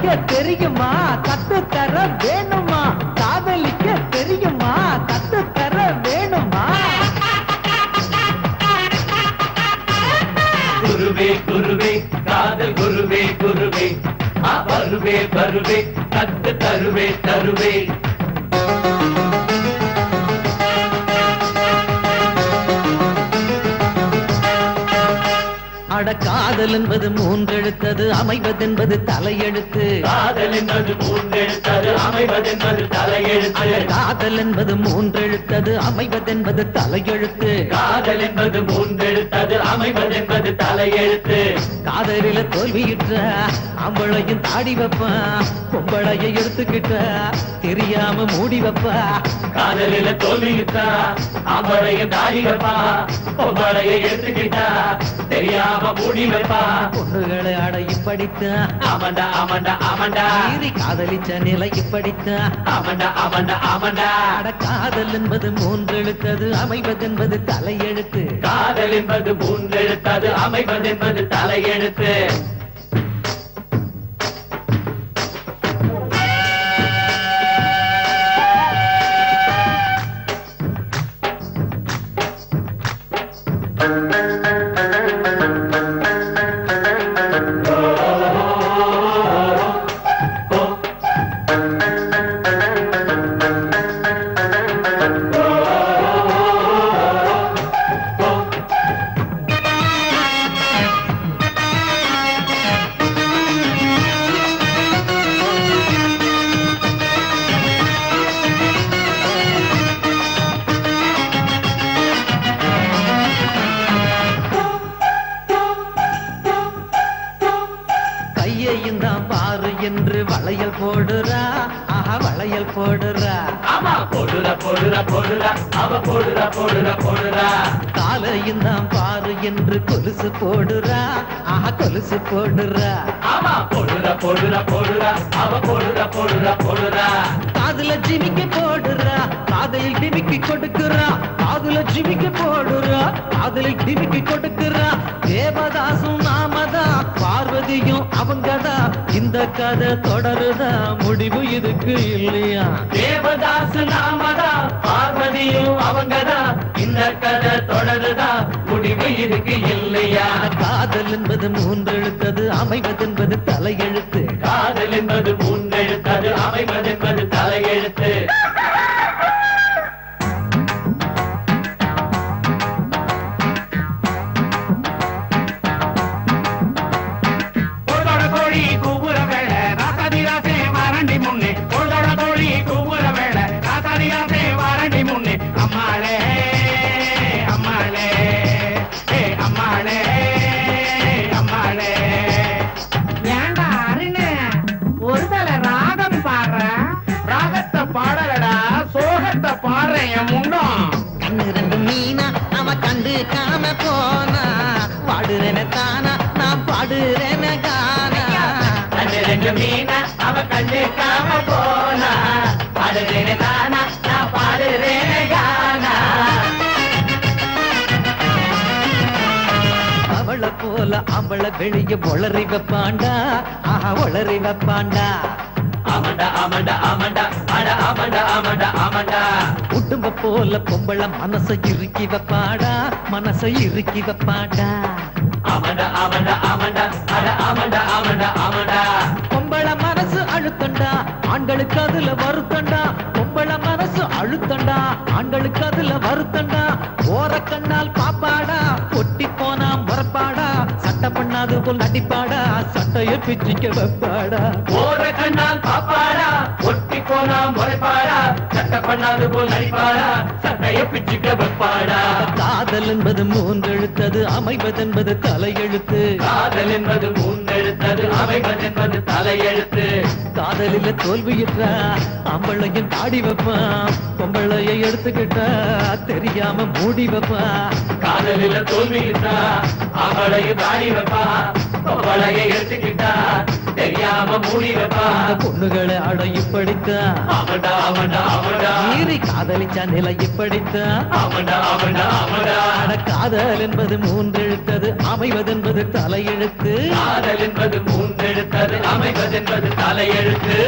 காதலிக்க தெரியுமா கத்து தர வேணுமா காதலிக்க தெரியுமா கத்து தர வேணுமா குருவே குருவே காதல் குருவே குருவே வருவே வருவே கத்து தருவே தருவே அட காதல் என்பது மூன்றெழுத்தது அமைவதென்பது தலையெழுத்து காதல் என்பது மூன்றெழுத்தது அமைவதென்பது தலையெழுத்து காதல் என்பது மூன்றெழுத்தது அமைவதென்பது தலையெழுத்து காதல் என்பது மூன்றெழுத்தது அமைவதென்பது தலையெழுத்து காதலில தோல்வியிட்ட அவளையும் தாடி வைப்பா பொம்பளையை எடுத்துக்கிட்ட தெரியாம மூடி வைப்பா காதலில தோல்வியிட்டா அவளையும் தாடி வைப்பா பொம்பளையை எடுத்துக்கிட்டா தெரியாம மூடி வைப்பா பொண்ணுகளை அட இப்படித்தான் ஆமண்டா ஆமண்டா ஆமண்டா காதலிச்ச நிலை இப்படித்தான் ஆமண்டா ஆமண்டா ஆமண்டா அட காதல் என்பது மூன்றெழுத்தது அமைவதென்பது தலையெழுத்து காதல் என்பது மூன்றெழுத்தது அமைவதென்பது தலையெழுத்து பாரு என்று வளையல் போடுறா ஆஹா வளையல் போடுறா ஆமா போடுறா போடுறா போடுறா அவ போடுறா போடுறா போடுறா காலையும் தான் பாரு என்று கொலுசு போடுறா ஆஹா கொலுசு போடுறா ஆமா போடுறா போடுறா போடுறா அவ போடுறா போடுறா போடுறா காதுல ஜிமிக்கி போடுறா காதலில் டிமிக்கி கொடுக்குறா காதுல ஜிமிக்கி போடுறா காதலில் டிமிக்கி கொடுக்குறா தேவதாசும் நாமதா பார்வதியும் அவங்கதா இந்த கதை தொடருதா முடிவு இதுக்கு இல்லையா தேவதாசு நாமதா பார்வதியும் அவங்கதா இந்த கதை தொடருதா முடிவு இதுக்கு இல்லையா காதல் என்பது மூன்றெழுத்தது அமைவதென்பது தலையெழுத்து காதல் என்பது மூன்றெழுத்தது அமைவதென்பது தலையெழுத்து கண்ணு ரெண்டு மீனா அவ கண்டு காம போனா பாடுறேன தானா நான் பாடுறேன கானா கண்ணு ரெண்டு மீனா அவ கண்டு காம போனா பாடுறேன தானா நான் பாடுறேன கானா அவளை போல அவளை வெளிய ஒளறி வைப்பாண்டா ஆஹா ஒளறி வைப்பாண்டா ஆமண்டா ஆமண்டா ஆமண்டா அட ஆமண்டா ஆமண்டா ஆமண்டா குடும்ப போல பொம்பளை மனசை இறுக்கி வைப்பாடா மனசை இறுக்கி வைப்பாடா ஆமண்டா ஆமண்டா ஆமண்டா அட ஆமண்டா ஆமண்டா ஆமண்டா பொம்பளை மனசு அழுத்தண்டா ஆண்களுக்கு அதுல வருத்தண்டா பொம்பளை மனசு அழுத்தண்டா ஆண்களுக்கு அதுல வருத்தண்டா ஓர கண்ணால் பாப்பாடா ஒட்டி போனா முறப்பாடா சட்டை பண்ணாது போல் நடிப்பாடா சட்டைய பிச்சுக்க வைப்பாடா ஓர கண்ணால் பாப்பாடா ஒட்டி போனா முறைப்பாடா சட்டை பண்ணாது போல் நடிப்பாடா சட்டைய பிச்சுக்க வைப்பாடா காதல் என்பது மூன்றெழுத்தது அமைவதென்பது தலையெழுத்து காதல் என்பது மூன்றெழுத்தது அமைவதென்பது தலையெழுத்து காதலில தோல்வியிட்டா அம்பளையும் தாடி வைப்பான் பொம்பளையை எடுத்துக்கிட்டா தெரியாம மூடி வைப்பா காதலில தோல்வியிட்டா அவளையும் தாடி வைப்பா பொம்பளையை எடுத்துக்கிட்டா தெரியாம மூடி வைப்பான் அந்த பொண்ணுகளை அட இப்படித்தான் ஆமாண்டா ஆமாண்டா ஆமாண்டா மீறி காதலிச்சா நிலை இப்படித்தான் ஆமாண்டா ஆமாண்டா ஆமாண்டா அட காதல் என்பது மூன்றெழுத்தது அமைவதென்பது தலையெழுத்து காதல் என்பது மூன்றெழுத்தது அமைவதென்பது தலையெழுத்து